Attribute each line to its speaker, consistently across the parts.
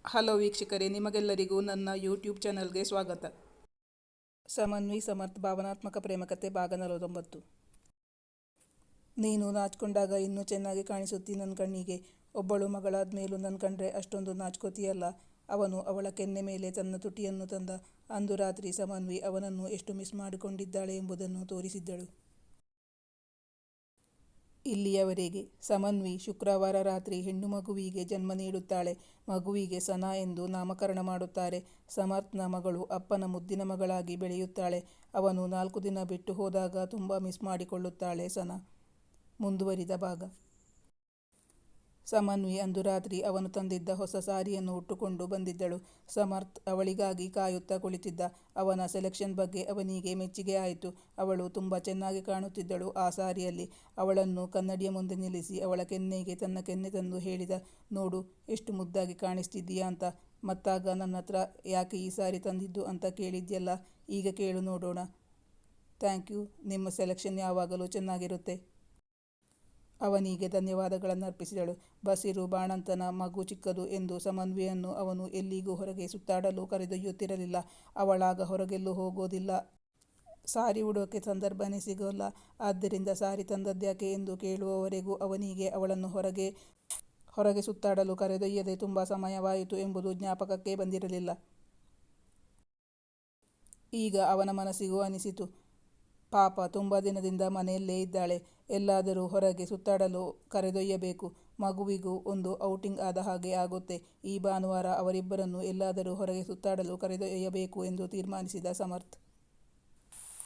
Speaker 1: Hello ವೀಕ್ಷಕರೇ, ನಿಮಗೆಲ್ಲರಿಗೂ ನನ್ನ ಯೂಟ್ಯೂಬ್ ಚಾನಲ್ಗೆ ಸ್ವಾಗತ. ಸಮನ್ವಿ ಸಮರ್ಥ್ ಭಾವನಾತ್ಮಕ ಪ್ರೇಮಕತೆ ಭಾಗ 49. ನೀನು ನಾಚ್ಕೊಂಡಾಗ ಇನ್ನೂ ಚೆನ್ನಾಗಿ ಕಾಣಿಸುತ್ತಿ ನನ್ನ ಕಣ್ಣಿಗೆ. ಒಬ್ಬಳು ಮಗಳಾದ ಮೇಲೂ ನನ್ನ ಕಂಡ್ರೆ ಅಷ್ಟೊಂದು ನಾಚ್ಕೋತೀಯಲ್ಲ. ಅವನು ಅವಳ ಕೆನ್ನೆ ಮೇಲೆ ತನ್ನ ತುಟಿಯನ್ನು ತಂದ. ಅಂದು ರಾತ್ರಿ ಸಮನ್ವಿ ಅವನನ್ನು ಎಷ್ಟು ಮಿಸ್ ಮಾಡಿಕೊಂಡಿದ್ದಾಳೆ ಎಂಬುದನ್ನು ತೋರಿಸಿದ್ದಳು. ಇಲ್ಲಿಯವರೆಗೆ ಸಮನ್ವಿ ಶುಕ್ರವಾರ ರಾತ್ರಿ ಹೆಣ್ಣು ಮಗುವಿಗೆ ಜನ್ಮ ನೀಡುತ್ತಾಳೆ. ಮಗುವಿಗೆ ಸನಾ ಎಂದು ನಾಮಕರಣ ಮಾಡುತ್ತಾರೆ. ಸಮರ್ಥ್ನ ಮಗಳು ಅಪ್ಪನ ಮುದ್ದಿನ ಮಗಳಾಗಿ ಬೆಳೆಯುತ್ತಾಳೆ. ಅವನು 4 ದಿನ ಬಿಟ್ಟು ಹೋದಾಗ ತುಂಬ ಮಿಸ್ ಮಾಡಿಕೊಳ್ಳುತ್ತಾಳೆ ಸನಾ. ಮುಂದುವರಿದ ಭಾಗ. ಸಮನ್ವಿ ಅಂದು ರಾತ್ರಿ ಅವನು ತಂದಿದ್ದ ಹೊಸ ಸಾರಿಯನ್ನು ಉಟ್ಟುಕೊಂಡು ಬಂದಿದ್ದಳು. ಸಮರ್ಥ್ ಅವಳಿಗಾಗಿ ಕಾಯುತ್ತಾ ಕುಳಿತಿದ್ದ. ಅವನ ಸೆಲೆಕ್ಷನ್ ಬಗ್ಗೆ ಅವನಿಗೆ ಮೆಚ್ಚುಗೆ ಆಯಿತು. ಅವಳು ತುಂಬ ಚೆನ್ನಾಗಿ ಕಾಣುತ್ತಿದ್ದಳು ಆ ಸಾರಿಯಲ್ಲಿ. ಅವಳನ್ನು ಕನ್ನಡಿಯ ಮುಂದೆ ನಿಲ್ಲಿಸಿ ಅವಳ ಕೆನ್ನೆಗೆ ತನ್ನ ಕೆನ್ನೆ ತಂದು ಹೇಳಿದ, ನೋಡು ಎಷ್ಟು ಮುದ್ದಾಗಿ ಕಾಣಿಸ್ತಿದ್ದೀಯಾ ಅಂತ. ಮತ್ತಾಗ ನನ್ನ ಹತ್ರ ಯಾಕೆ ಈ ಸಾರಿ ತಂದಿದ್ದು ಅಂತ ಕೇಳಿದ್ಯಲ್ಲ, ಈಗ ಕೇಳು ನೋಡೋಣ. ಥ್ಯಾಂಕ್ ಯು, ನಿಮ್ಮ ಸೆಲೆಕ್ಷನ್ ಯಾವಾಗಲೂ ಚೆನ್ನಾಗಿರುತ್ತೆ. ಅವನಿಗೆ ಧನ್ಯವಾದಗಳನ್ನು ಅರ್ಪಿಸಿದಳು. ಬಸಿರು ಬಾಣಂತನ ಮಗು ಚಿಕ್ಕದು ಎಂದು ಸಮನ್ವಿಯನ್ನು ಅವನು ಎಲ್ಲಿಗೂ ಹೊರಗೆ ಸುತ್ತಾಡಲು ಕರೆದೊಯ್ಯುತ್ತಿರಲಿಲ್ಲ. ಅವಳಾಗ ಹೊರಗೆಲ್ಲೂ ಹೋಗೋದಿಲ್ಲ. ಸಾರಿ ಉಡೋಕೆ ಸಂದರ್ಭನೇ ಸಿಗೋಲ್ಲ. ಆದ್ದರಿಂದ ಸಾರಿ ತಂದದ್ಯಾಕೆ ಎಂದು ಕೇಳುವವರೆಗೂ ಅವನಿಗೆ ಅವಳನ್ನು ಹೊರಗೆ ಸುತ್ತಾಡಲು ಕರೆದೊಯ್ಯದೆ ತುಂಬ ಸಮಯವಾಯಿತು ಎಂಬುದು ಜ್ಞಾಪಕಕ್ಕೆ ಬಂದಿರಲಿಲ್ಲ. ಈಗ ಅವನ ಮನಸ್ಸಿಗೂ ಅನಿಸಿತು, ಪಾಪ ತುಂಬ ದಿನದಿಂದ ಮನೆಯಲ್ಲೇ ಇದ್ದಾಳೆ, ಎಲ್ಲಾದರೂ ಹೊರಗೆ ಸುತ್ತಾಡಲು ಕರೆದೊಯ್ಯಬೇಕು. ಮಗುವಿಗೂ ಒಂದು ಔಟಿಂಗ್ ಆದ ಹಾಗೆ ಆಗುತ್ತೆ. ಈ ಭಾನುವಾರ ಅವರಿಬ್ಬರನ್ನು ಎಲ್ಲಾದರೂ ಹೊರಗೆ ಸುತ್ತಾಡಲು ಕರೆದೊಯ್ಯಬೇಕು ಎಂದು ತೀರ್ಮಾನಿಸಿದ ಸಮರ್ಥ್.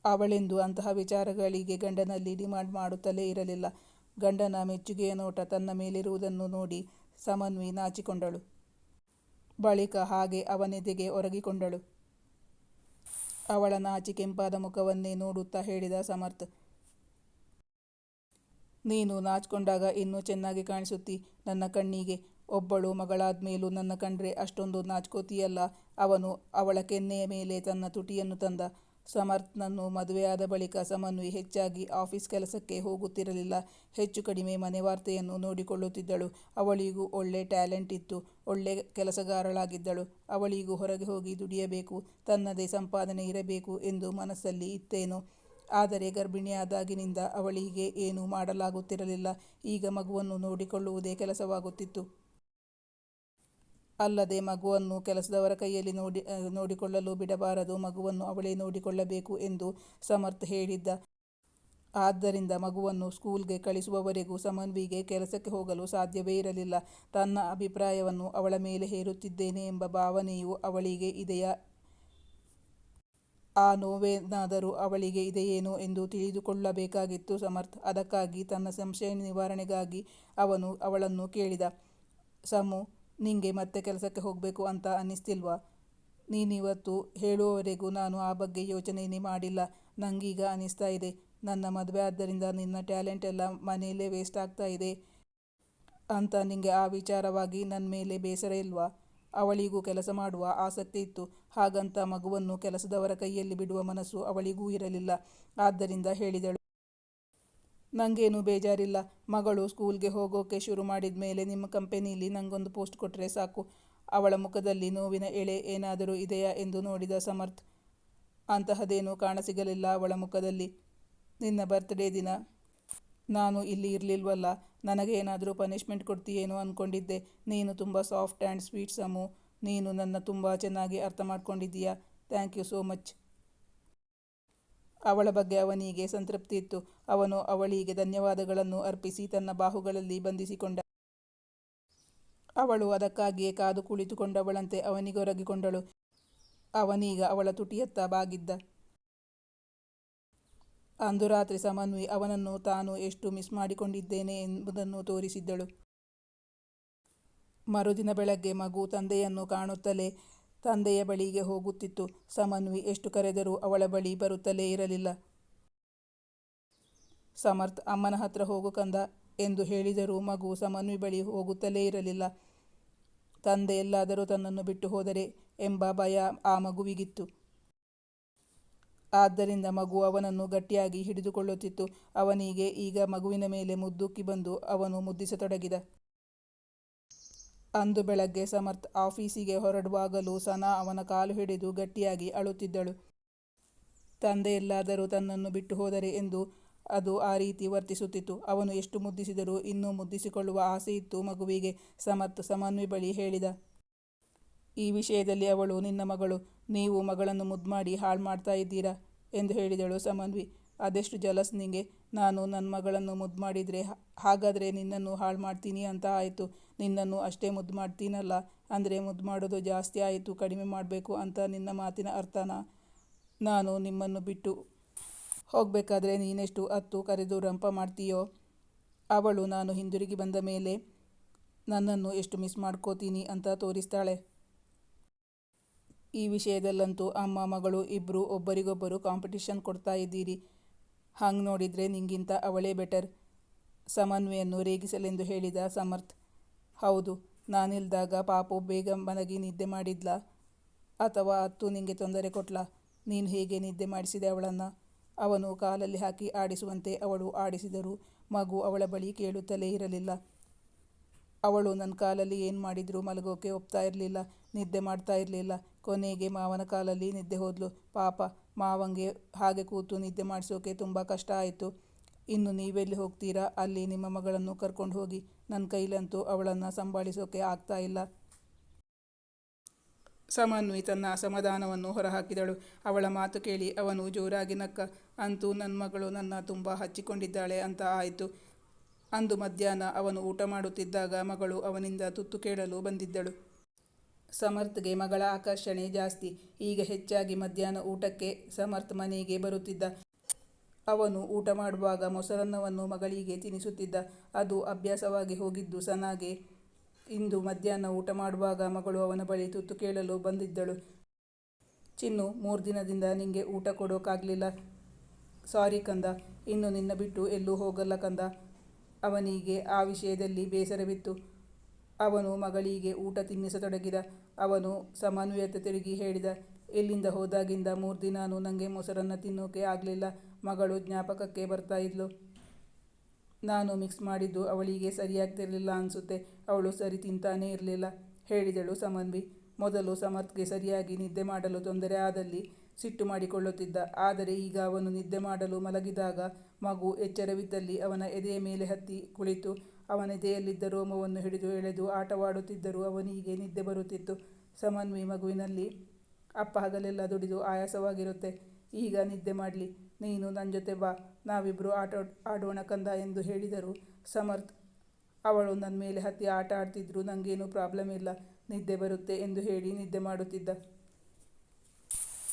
Speaker 1: ಅವಳೆಂದು ಅಂತಹ ವಿಚಾರಗಳಿಗೆ ಗಂಡನಲ್ಲಿ ಡಿಮಾಂಡ್ ಮಾಡುತ್ತಲೇ ಇರಲಿಲ್ಲ. ಗಂಡನ ಮೆಚ್ಚುಗೆಯ ನೋಟ ತನ್ನ ಮೇಲಿರುವುದನ್ನು ನೋಡಿ ಸಮನ್ವಿ ನಾಚಿಕೊಂಡಳು. ಬಳಿಕ ಹಾಗೆ ಅವನೆದೆಗೆ ಒರಗಿಕೊಂಡಳು. ಅವಳ ನಾಚಿ ಕೆಂಪಾದ ಮುಖವನ್ನೇ ನೋಡುತ್ತಾ ಹೇಳಿದ ಸಮರ್ಥ್, ನೀನು ನಾಚ್ಕೊಂಡಾಗ ಇನ್ನೂ ಚೆನ್ನಾಗಿ ಕಾಣಿಸುತ್ತಿ ನನ್ನ ಕಣ್ಣಿಗೆ. ಒಬ್ಬಳು ಮಗಳಾದ್ಮೇಲೂ ನನ್ನ ಕಂಡ್ರೆ ಅಷ್ಟೊಂದು ನಾಚ್ಕೋತೀಯಲ್ಲ. ಅವನು ಅವಳ ಕೆನ್ನೆಯ ಮೇಲೆ ತನ್ನ ತುಟಿಯನ್ನು ತಂದ. ಸಮರ್ಥ್ನನ್ನು ಮದುವೆಯಾದ ಬಳಿಕ ಸಮನ್ವಿ ಹೆಚ್ಚಾಗಿ ಆಫೀಸ್ ಕೆಲಸಕ್ಕೆ ಹೋಗುತ್ತಿರಲಿಲ್ಲ. ಹೆಚ್ಚು ಕಡಿಮೆ ಮನೆ ವಾರ್ತೆಯನ್ನು ನೋಡಿಕೊಳ್ಳುತ್ತಿದ್ದಳು. ಅವಳಿಗೂ ಒಳ್ಳೆ ಟ್ಯಾಲೆಂಟ್ ಇತ್ತು. ಒಳ್ಳೆ ಕೆಲಸಗಾರಳಾಗಿದ್ದಳು. ಅವಳಿಗೂ ಹೊರಗೆ ಹೋಗಿ ದುಡಿಯಬೇಕು, ತನ್ನದೇ ಸಂಪಾದನೆ ಇರಬೇಕು ಎಂದು ಮನಸ್ಸಲ್ಲಿ ಇತ್ತೇನೋ. ಆದರೆ ಗರ್ಭಿಣಿಯಾದಾಗಿನಿಂದ ಅವಳಿಗೆ ಏನೂ ಮಾಡಲಾಗುತ್ತಿರಲಿಲ್ಲ. ಈಗ ಮಗುವನ್ನು ನೋಡಿಕೊಳ್ಳುವುದೇ ಕೆಲಸವಾಗುತ್ತಿತ್ತು. ಅಲ್ಲದೆ ಮಗುವನ್ನು ಕೆಲಸದವರ ಕೈಯಲ್ಲಿ ನೋಡಿಕೊಳ್ಳಲು ಬಿಡಬಾರದು, ಮಗುವನ್ನು ಅವಳೇ ನೋಡಿಕೊಳ್ಳಬೇಕು ಎಂದು ಸಮರ್ಥ್ ಹೇಳಿದ್ದ. ಆದ್ದರಿಂದ ಮಗುವನ್ನು ಸ್ಕೂಲ್ಗೆ ಕಳಿಸುವವರೆಗೂ ಸಮನ್ವಿಗೆ ಕೆಲಸಕ್ಕೆ ಹೋಗಲು ಸಾಧ್ಯವೇ ಇರಲಿಲ್ಲ. ತನ್ನ ಅಭಿಪ್ರಾಯವನ್ನು ಅವಳ ಮೇಲೆ ಹೇರುತ್ತಿದ್ದೇನೆ ಎಂಬ ಭಾವನೆಯೂ ಅವಳಿಗೆ ಇದೆಯಾ, ಆ ನೋವೇನಾದರೂ ಅವಳಿಗೆ ಇದೆಯೇನೋ ಎಂದು ತಿಳಿದುಕೊಳ್ಳಬೇಕಾಗಿತ್ತು ಸಮರ್ಥ್. ಅದಕ್ಕಾಗಿ ತನ್ನ ಸಂಶಯ ನಿವಾರಣೆಗಾಗಿ ಅವನು ಅವಳನ್ನು ಕೇಳಿದ, ಸಮು, ನಿಂಗೆ ಮತ್ತೆ ಕೆಲಸಕ್ಕೆ ಹೋಗಬೇಕು ಅಂತ ಅನ್ನಿಸ್ತಿಲ್ವಾ? ನೀನಿವತ್ತು ಹೇಳುವವರೆಗೂ ನಾನು ಆ ಬಗ್ಗೆ ಯೋಚನೆನೇ ಮಾಡಿಲ್ಲ. ನಂಗೀಗ ಅನ್ನಿಸ್ತಾ ಇದೆ, ನನ್ನ ಮದುವೆ ಆದ್ದರಿಂದ ನಿನ್ನ ಟ್ಯಾಲೆಂಟ್ ಎಲ್ಲ ಮನೆಯಲ್ಲೇ ವೇಸ್ಟ್ ಆಗ್ತಾ ಇದೆ ಅಂತ. ನಿಂಗೆ ಆ ವಿಚಾರವಾಗಿ ನನ್ನ ಮೇಲೆ ಬೇಸರ ಇಲ್ವಾ? ಅವಳಿಗೂ ಕೆಲಸ ಮಾಡುವ ಆಸಕ್ತಿ ಇತ್ತು. ಹಾಗಂತ ಮಗುವನ್ನು ಕೆಲಸದವರ ಕೈಯಲ್ಲಿ ಬಿಡುವ ಮನಸ್ಸು ಅವಳಿಗೂ ಇರಲಿಲ್ಲ. ಆದ್ದರಿಂದ ಹೇಳಿದಳು, ನಂಗೇನು ಬೇಜಾರಿಲ್ಲ. ಮಗಳು ಸ್ಕೂಲ್ಗೆ ಹೋಗೋಕೆ ಶುರು ಮಾಡಿದ ಮೇಲೆ ನಿಮ್ಮ ಕಂಪೆನಿಲಿ ನಂಗೊಂದು ಪೋಸ್ಟ್ ಕೊಟ್ಟರೆ ಸಾಕು. ಅವಳ ಮುಖದಲ್ಲಿ ನೋವಿನ ಎಳೆ ಏನಾದರೂ ಇದೆಯಾ ಎಂದು ನೋಡಿದ ಸಮರ್ಥ್. ಅಂತಹದೇನೂ ಕಾಣಸಿಗಲಿಲ್ಲ ಅವಳ ಮುಖದಲ್ಲಿ. ನಿನ್ನ ಬರ್ತ್ಡೇ ದಿನ ನಾನು ಇಲ್ಲಿ ಇರಲಿಲ್ವಲ್ಲ, ನನಗೆ ಏನಾದರೂ ಪನಿಷ್ಮೆಂಟ್ ಕೊಡ್ತೀಯೇನೋ ಅಂದ್ಕೊಂಡಿದ್ದೆ. ನೀನು ತುಂಬ ಸಾಫ್ಟ್ ಆ್ಯಂಡ್ ಸ್ವೀಟ್ ಸಮು. ನೀನು ನನ್ನ ತುಂಬ ಚೆನ್ನಾಗಿ ಅರ್ಥ ಮಾಡ್ಕೊಂಡಿದ್ದೀಯಾ. Thank you so much. ಅವಳ ಬಗ್ಗೆ ಅವನಿಗೆ ಸಂತೃಪ್ತಿ ಇತ್ತು. ಅವನು ಅವಳಿಗೆ ಧನ್ಯವಾದಗಳನ್ನು ಅರ್ಪಿಸಿ ತನ್ನ ಬಾಹುಗಳಲ್ಲಿ ಬಂಧಿಸಿಕೊಂಡ. ಅವಳು ಅದಕ್ಕಾಗಿಯೇ ಕಾದು ಕುಳಿತುಕೊಂಡವಳಂತೆ ಅವನಿಗೊರಗಿಕೊಂಡಳು. ಅವನೀಗ ಅವಳ ತುಟಿಯತ್ತ ಬಾಗಿದ್ದ. ಅಂದು ರಾತ್ರಿ ಸಮನ್ವಿ ಅವನನ್ನು ತಾನು ಎಷ್ಟು ಮಿಸ್ ಮಾಡಿಕೊಂಡಿದ್ದೇನೆ ಎಂಬುದನ್ನು ತೋರಿಸಿದ್ದಳು. ಮರುದಿನ ಬೆಳಗ್ಗೆ ಮಗು ತಂದೆಯನ್ನು ಕಾಣುತ್ತಲೇ ತಂದೆಯ ಬಳಿಗೆ ಹೋಗುತ್ತಿತ್ತು. ಸಮನ್ವಿ ಎಷ್ಟು ಕರೆದರೂ ಅವಳ ಬಳಿ ಬರುತ್ತಲೇ ಇರಲಿಲ್ಲ. ಸಮರ್ಥ್ ಅಮ್ಮನ ಹತ್ರ ಹೋಗು ಕಂದ ಎಂದು ಹೇಳಿದರೂ ಮಗು ಸಮನ್ವಿ ಬಳಿ ಹೋಗುತ್ತಲೇ ಇರಲಿಲ್ಲ. ತಂದೆ ಎಲ್ಲಾದರೂ ತನ್ನನ್ನು ಬಿಟ್ಟು ಹೋದರೆ ಎಂಬ ಭಯ ಆ ಮಗುವಿಗಿತ್ತು. ಆದ್ದರಿಂದ ಮಗು ಅವನನ್ನು ಗಟ್ಟಿಯಾಗಿ ಹಿಡಿದುಕೊಳ್ಳುತ್ತಿತ್ತು. ಅವನಿಗೆ ಈಗ ಮಗುವಿನ ಮೇಲೆ ಮುದ್ದುಕ್ಕಿ ಬಂದು ಅವನು ಮುದ್ದಿಸತೊಡಗಿದ. ಅಂದು ಬೆಳಗ್ಗೆ ಸಮರ್ಥ್ ಆಫೀಸಿಗೆ ಹೊರಡುವಾಗಲೂ ಸನಾ ಅವನ ಕಾಲು ಹಿಡಿದು ಗಟ್ಟಿಯಾಗಿ ಅಳುತ್ತಿದ್ದಳು. ತಂದೆ ಎಲ್ಲಾದರೂ ತನ್ನನ್ನು ಬಿಟ್ಟು ಹೋದರೆ ಎಂದು ಅದು ಆ ರೀತಿ ವರ್ತಿಸುತ್ತಿತ್ತು. ಅವನು ಎಷ್ಟು ಮುದ್ದಿಸಿದರೂ ಇನ್ನೂ ಮುದ್ದಿಸಿಕೊಳ್ಳುವ ಆಸೆಯಿತ್ತು ಮಗುವಿಗೆ. ಸಮರ್ಥ್ ಸಮನ್ವಿ ಬಳಿ ಹೇಳಿದ. ಈ ವಿಷಯದಲ್ಲಿ ಅವಳು ನಿನ್ನ ಮಗಳು. ನೀವು ಮಗಳನ್ನು ಮುದ್ದು ಮಾಡಿ ಹಾಳು ಮಾಡ್ತಾ ಇದ್ದೀರಾ ಎಂದು ಹೇಳಿದಳು ಸಮನ್ವಿ. ಅದೆಷ್ಟು ಜಲಸ್ ನಿಂಗೆ. ನಾನು ನನ್ನ ಮಗಳನ್ನು ಮುದ್ದು ಮಾಡಿದರೆ ಹಾಗಾದರೆ ನಿನ್ನನ್ನು ಹಾಳು ಮಾಡ್ತೀನಿ ಅಂತ ಆಯಿತು. ನಿನ್ನನ್ನು ಅಷ್ಟೇ ಮುದ್ದು ಮಾಡ್ತೀನಲ್ಲ, ಅಂದರೆ ಮುದ್ದು ಮಾಡೋದು ಜಾಸ್ತಿ ಆಯಿತು, ಕಡಿಮೆ ಮಾಡಬೇಕು ಅಂತ ನಿನ್ನ ಮಾತಿನ ಅರ್ಥನಾ? ನಾನು ನಿಮ್ಮನ್ನು ಬಿಟ್ಟು ಹೋಗಬೇಕಾದ್ರೆ ನೀನೆಷ್ಟು ಅತ್ತು ಕರೆದು ರಂಪ ಮಾಡ್ತೀಯೋ. ಅವಳು ನಾನು ಹಿಂದಿರುಗಿ ಬಂದ ಮೇಲೆ ನನ್ನನ್ನು ಎಷ್ಟು ಮಿಸ್ ಮಾಡ್ಕೋತೀನಿ ಅಂತ ತೋರಿಸ್ತಾಳೆ. ಈ ವಿಷಯದಲ್ಲಂತೂ ಅಮ್ಮ ಮಗಳು ಇಬ್ಬರು ಒಬ್ಬರಿಗೊಬ್ಬರು ಕಾಂಪಿಟಿಷನ್ ಕೊಡ್ತಾ ಇದ್ದೀರಿ. ಹಂಗೆ ನೋಡಿದರೆ ನಿಂಗಿಂತ ಅವಳೇ ಬೆಟರ್. ಸಮನ್ವಿಯನ್ನು ರೇಗಿಸಲೆಂದು ಹೇಳಿದ ಸಮರ್ಥ್. ಹೌದು, ನಾನಿಲ್ದಾಗ ಪಾಪು ಬೇಗ ಮಲಗಿ ನಿದ್ದೆ ಮಾಡಿದ್ಲಾ ಅಥವಾ ಅತ್ತು ನಿಂಗೆ ತೊಂದರೆ ಕೊಟ್ಲಾ? ನೀನು ಹೇಗೆ ನಿದ್ದೆ ಮಾಡಿಸಿದೆ ಅವಳನ್ನು? ಅವನು ಕಾಲಲ್ಲಿ ಹಾಕಿ ಆಡಿಸುವಂತೆ ಅವಳು ಆಡಿಸಿದರೂ ಮಗು ಅವಳ ಬಳಿ ಕೇಳುತ್ತಲೇ ಇರಲಿಲ್ಲ. ಅವಳು ನನ್ನ ಕಾಲಲ್ಲಿ ಏನು ಮಾಡಿದರೂ ಮಲಗೋಕೆ ಒಪ್ತಾ ಇರಲಿಲ್ಲ, ನಿದ್ದೆ ಮಾಡ್ತಾ ಇರಲಿಲ್ಲ. ಕೊನೆಗೆ ಮಾವನ ಕಾಲಲ್ಲಿ ನಿದ್ದೆ ಹೋದ್ಲು. ಪಾಪ ಮಾವಂಗೆ ಹಾಗೆ ಕೂತು ನಿದ್ದೆ ಮಾಡಿಸೋಕೆ ತುಂಬ ಕಷ್ಟ ಆಯಿತು. ಇನ್ನು ನೀವೆಲ್ಲಿ ಹೋಗ್ತೀರಾ? ಅಲ್ಲಿ ನಿಮ್ಮ ಮಗಳನ್ನು ಕರ್ಕೊಂಡು ಹೋಗಿ. ನನ್ನ ಕೈಲಂತೂ ಅವಳನ್ನು ಸಂಭಾಳಿಸೋಕೆ ಆಗ್ತಾ ಇಲ್ಲ. ಸಮನ್ವಿ ತನ್ನ ಅಸಮಾಧಾನವನ್ನು ಹೊರಹಾಕಿದಳು. ಅವಳ ಮಾತು ಕೇಳಿ ಅವನು ಜೋರಾಗಿ ನಕ್ಕ. ಅಂತೂ ನನ್ನ ಮಗಳು ನನ್ನ ತುಂಬ ಹಚ್ಚಿಕೊಂಡಿದ್ದಾಳೆ ಅಂತ ಆಯಿತು. ಅಂದು ಮಧ್ಯಾಹ್ನ ಅವನು ಊಟ ಮಾಡುತ್ತಿದ್ದಾಗ ಮಗಳು ಅವನಿಂದ ತುತ್ತು ಕೇಳಲು ಬಂದಿದ್ದಳು. ಸಮರ್ಥ್ಗೆ ಮಗಳ ಆಕರ್ಷಣೆ ಜಾಸ್ತಿ. ಈಗ ಹೆಚ್ಚಾಗಿ ಮಧ್ಯಾಹ್ನ ಊಟಕ್ಕೆ ಸಮರ್ಥ್ ಮನೆಗೆ ಬರುತ್ತಿದ್ದ. ಅವನು ಊಟ ಮಾಡುವಾಗ ಮೊಸರನ್ನವನ್ನು ಮಗಳಿಗೆ ತಿನ್ನಿಸುತ್ತಿದ್ದ. ಅದು ಅಭ್ಯಾಸವಾಗಿ ಹೋಗಿದ್ದು ಸನಾಗೆ. ಇಂದು ಮಧ್ಯಾಹ್ನ ಊಟ ಮಾಡುವಾಗ ಮಗಳು ಅವನ ಬಳಿ ತುತ್ತು ಕೇಳಲು ಬಂದಿದ್ದಳು. ಚಿನ್ನು, 3 ದಿನದಿಂದ ನಿಂಗೆ ಊಟ ಕೊಡೋಕ್ಕಾಗಲಿಲ್ಲ. ಸಾರಿ ಕಂದ, ಇನ್ನು ನಿನ್ನ ಬಿಟ್ಟು ಎಲ್ಲೂ ಹೋಗಲ್ಲ ಕಂದ. ಅವನಿಗೆ ಆ ವಿಷಯದಲ್ಲಿ ಬೇಸರವಿತ್ತು. ಅವನು ಮಗಳಿಗೆ ಊಟ ತಿನ್ನಿಸತೊಡಗಿದ. ಅವನು ಸಮನ್ವಿಯತ್ತ ತಿರುಗಿ ಹೇಳಿದ. ಇಲ್ಲಿಂದ ಹೋದಾಗಿಂದ 3 ದಿನಾನೂ ನನಗೆ ಮೊಸರನ್ನ ತಿನ್ನೋಕೆ ಆಗಲಿಲ್ಲ. ಮಗಳು ಜ್ಞಾಪಕಕ್ಕೆ ಬರ್ತಾ ಇದ್ಲು. ನಾನು ಮಿಕ್ಸ್ ಮಾಡಿದ್ದು ಅವಳಿಗೆ ಸರಿಯಾಗ್ತಿರ್ಲಿಲ್ಲ ಅನ್ಸುತ್ತೆ. ಅವಳು ಸರಿ ತಿಂತಾನೇ ಇರಲಿಲ್ಲ ಹೇಳಿದಳು ಸಮನ್ವಿ. ಮೊದಲು ಸಮರ್ಥ್ಗೆ ಸರಿಯಾಗಿ ನಿದ್ದೆ ಮಾಡಲು ತೊಂದರೆ ಆದಲ್ಲಿ ಸಿಟ್ಟು ಮಾಡಿಕೊಳ್ಳುತ್ತಿದ್ದ. ಆದರೆ ಈಗ ಅವನು ನಿದ್ದೆ ಮಾಡಲು ಮಲಗಿದಾಗ ಮಗು ಎಚ್ಚರವಿದ್ದಲ್ಲಿ ಅವನ ಎದೆಯ ಮೇಲೆ ಹತ್ತಿ ಕುಳಿತು ಅವನೆದೆಯಲ್ಲಿದ್ದ ರೋಮವನ್ನು ಹಿಡಿದು ಎಳೆದು ಆಟವಾಡುತ್ತಿದ್ದರೂ ಅವನಿಗೆ ನಿದ್ದೆ ಬರುತ್ತಿತ್ತು. ಸಮನ್ವಿ ಮಗುವಿನಲ್ಲಿ, ಅಪ್ಪ ಹಗಲೆಲ್ಲ ದುಡಿದು ಆಯಾಸವಾಗಿರುತ್ತೆ, ಈಗ ನಿದ್ದೆ ಮಾಡಲಿ, ನೀನು ನನ್ನ ಜೊತೆ ಬಾ, ನಾವಿಬ್ಬರು ಆಡೋಣ ಕಂದ ಎಂದು ಹೇಳಿದರು ಸಮರ್ಥ್. ಅವಳು ನನ್ನ ಮೇಲೆ ಹತ್ತಿ ಆಟ ಆಡ್ತಿದ್ರು ನನಗೇನು ಪ್ರಾಬ್ಲಮ್ ಇಲ್ಲ, ನಿದ್ದೆ ಬರುತ್ತೆ ಎಂದು ಹೇಳಿ ನಿದ್ದೆ ಮಾಡುತ್ತಿದ್ದ.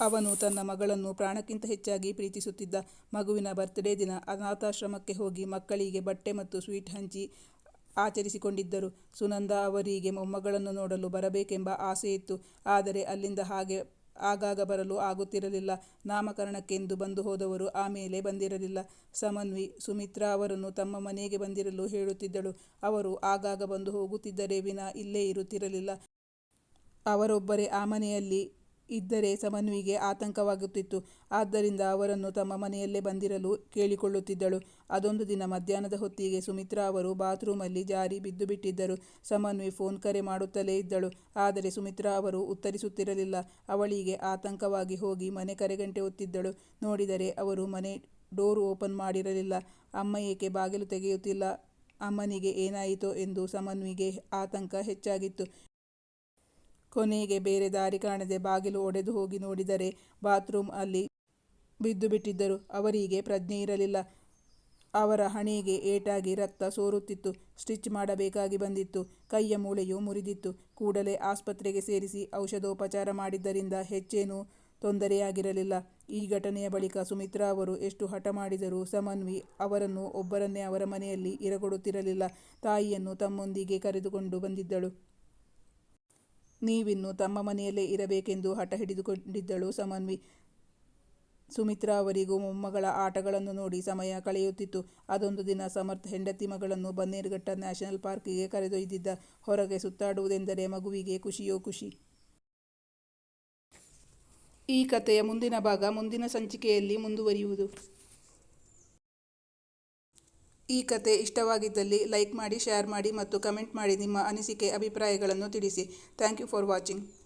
Speaker 1: ಅವನು ತನ್ನ ಮಗಳನ್ನು ಪ್ರಾಣಕ್ಕಿಂತ ಹೆಚ್ಚಾಗಿ ಪ್ರೀತಿಸುತ್ತಿದ್ದ. ಮಗುವಿನ ಬರ್ತ್ಡೇ ದಿನ ಅನಾಥಾಶ್ರಮಕ್ಕೆ ಹೋಗಿ ಮಕ್ಕಳಿಗೆ ಬಟ್ಟೆ ಮತ್ತು ಸ್ವೀಟ್ ಹಂಚಿ ಆಚರಿಸಿಕೊಂಡಿದ್ದರು. ಸುನಂದಾ ಅವರಿಗೆ ಮೊಮ್ಮಗಳನ್ನು ನೋಡಲು ಬರಬೇಕೆಂಬ ಆಸೆಯಿತ್ತು. ಆದರೆ ಅಲ್ಲಿಂದ ಆಗಾಗ ಬರಲು ಆಗುತ್ತಿರಲಿಲ್ಲ. ನಾಮಕರಣಕ್ಕೆಂದು ಬಂದು ಹೋದವರು ಆಮೇಲೆ ಬಂದಿರಲಿಲ್ಲ. ಸಮನ್ವಿ ಸುಮಿತ್ರಾ ಅವರನ್ನು ತಮ್ಮ ಮನೆಗೆ ಬಂದಿರಲು ಹೇಳುತ್ತಿದ್ದಳು. ಅವರು ಆಗಾಗ ಬಂದು ಹೋಗುತ್ತಿದ್ದರೇ ವಿನಾ ಇಲ್ಲೇ ಇರುತ್ತಿರಲಿಲ್ಲ. ಅವರೊಬ್ಬರೇ ಆ ಮನೆಯಲ್ಲಿ ಇದ್ದರೆ ಸಮನ್ವಿಗೆ ಆತಂಕವಾಗುತ್ತಿತ್ತು. ಆದ್ದರಿಂದ ಅವರನ್ನು ತಮ್ಮ ಮನೆಯಲ್ಲೇ ಬಂದಿರಲು ಕೇಳಿಕೊಳ್ಳುತ್ತಿದ್ದಳು. ಅದೊಂದು ದಿನ ಮಧ್ಯಾಹ್ನದ ಹೊತ್ತಿಗೆ ಸುಮಿತ್ರಾ ಅವರು ಬಾತ್ರೂಮಲ್ಲಿ ಜಾರಿ ಬಿದ್ದು ಬಿಟ್ಟಿದ್ದರು. ಸಮನ್ವಿ ಫೋನ್ ಕರೆ ಮಾಡುತ್ತಲೇ ಇದ್ದಳು. ಆದರೆ ಸುಮಿತ್ರಾ ಅವರು ಉತ್ತರಿಸುತ್ತಿರಲಿಲ್ಲ. ಅವಳಿಗೆ ಆತಂಕವಾಗಿ ಹೋಗಿ ಮನೆ ಕರೆಗಂಟೆ ಒತ್ತಿದ್ದಳು. ನೋಡಿದರೆ ಅವರು ಮನೆ ಡೋರ್ ಓಪನ್ ಮಾಡಿರಲಿಲ್ಲ. ಅಮ್ಮ ಏಕೆ ಬಾಗಿಲು ತೆಗೆಯುತ್ತಿಲ್ಲ, ಅಮ್ಮನಿಗೆ ಏನಾಯಿತೋ ಎಂದು ಸಮನ್ವಿಗೆ ಆತಂಕ ಹೆಚ್ಚಾಗಿತ್ತು. ಕೊನೆಗೆ ಬೇರೆ ದಾರಿ ಕಾಣದೆ ಬಾಗಿಲು ಒಡೆದು ಹೋಗಿ ನೋಡಿದರೆ ಬಾತ್ರೂಮ್ ಅಲ್ಲಿ ಬಿದ್ದು ಬಿಟ್ಟಿದ್ದರು. ಅವರಿಗೆ ಪ್ರಜ್ಞೆ ಇರಲಿಲ್ಲ. ಅವರ ಹಣೆಗೆ ಏಟಾಗಿ ರಕ್ತ ಸೋರುತ್ತಿತ್ತು. ಸ್ಟಿಚ್ ಮಾಡಬೇಕಾಗಿ ಬಂದಿತ್ತು. ಕೈಯ ಮೂಳೆಯೂ ಮುರಿದಿತ್ತು. ಕೂಡಲೇ ಆಸ್ಪತ್ರೆಗೆ ಸೇರಿಸಿ ಔಷಧೋಪಚಾರ ಮಾಡಿದ್ದರಿಂದ ಹೆಚ್ಚೇನೂ ತೊಂದರೆಯಾಗಿರಲಿಲ್ಲ. ಈ ಘಟನೆಯ ಬಳಿಕ ಸುಮಿತ್ರಾ ಅವರು ಎಷ್ಟು ಹಠ ಮಾಡಿದರೂ ಸಮನ್ವಿ ಅವರನ್ನು ಒಬ್ಬರನ್ನೇ ಅವರ ಮನೆಯಲ್ಲಿ ಇರಗೊಡುತ್ತಿರಲಿಲ್ಲ. ತಾಯಿಯನ್ನು ತಮ್ಮೊಂದಿಗೆ ಕರೆದುಕೊಂಡು ಬಂದಿದ್ದಳು. ನೀವಿನ್ನು ತಮ್ಮ ಮನೆಯಲ್ಲೇ ಇರಬೇಕೆಂದು ಹಠ ಹಿಡಿದುಕೊಂಡಿದ್ದಳು ಸಮನ್ವಿ. ಸುಮಿತ್ರಾ ಅವರಿಗೂ ಮೊಮ್ಮಗಳ ಆಟಗಳನ್ನು ನೋಡಿ ಸಮಯ ಕಳೆಯುತ್ತಿತ್ತು. ಅದೊಂದು ದಿನ ಸಮರ್ಥ್ ಹೆಂಡತಿ ಮಗಳನ್ನು ಬನ್ನೇರುಘಟ್ಟ ನ್ಯಾಷನಲ್ ಪಾರ್ಕಿಗೆ ಕರೆದೊಯ್ದಿದ್ದ. ಹೊರಗೆ ಸುತ್ತಾಡುವುದೆಂದರೆ ಮಗುವಿಗೆ ಖುಷಿಯೋ ಖುಷಿ. ಈ ಕಥೆಯ ಮುಂದಿನ ಭಾಗ ಮುಂದಿನ ಸಂಚಿಕೆಯಲ್ಲಿ ಮುಂದುವರಿಯುವುದು. ಈ ಕತೆ ಇಷ್ಟವಾಗಿದ್ದಲ್ಲಿ ಲೈಕ್ ಮಾಡಿ, ಶೇರ್ ಮಾಡಿ ಮತ್ತು ಕಮೆಂಟ್ ಮಾಡಿ ನಿಮ್ಮ ಅನಿಸಿಕೆ ಅಭಿಪ್ರಾಯಗಳನ್ನು ತಿಳಿಸಿ. Thank you for watching.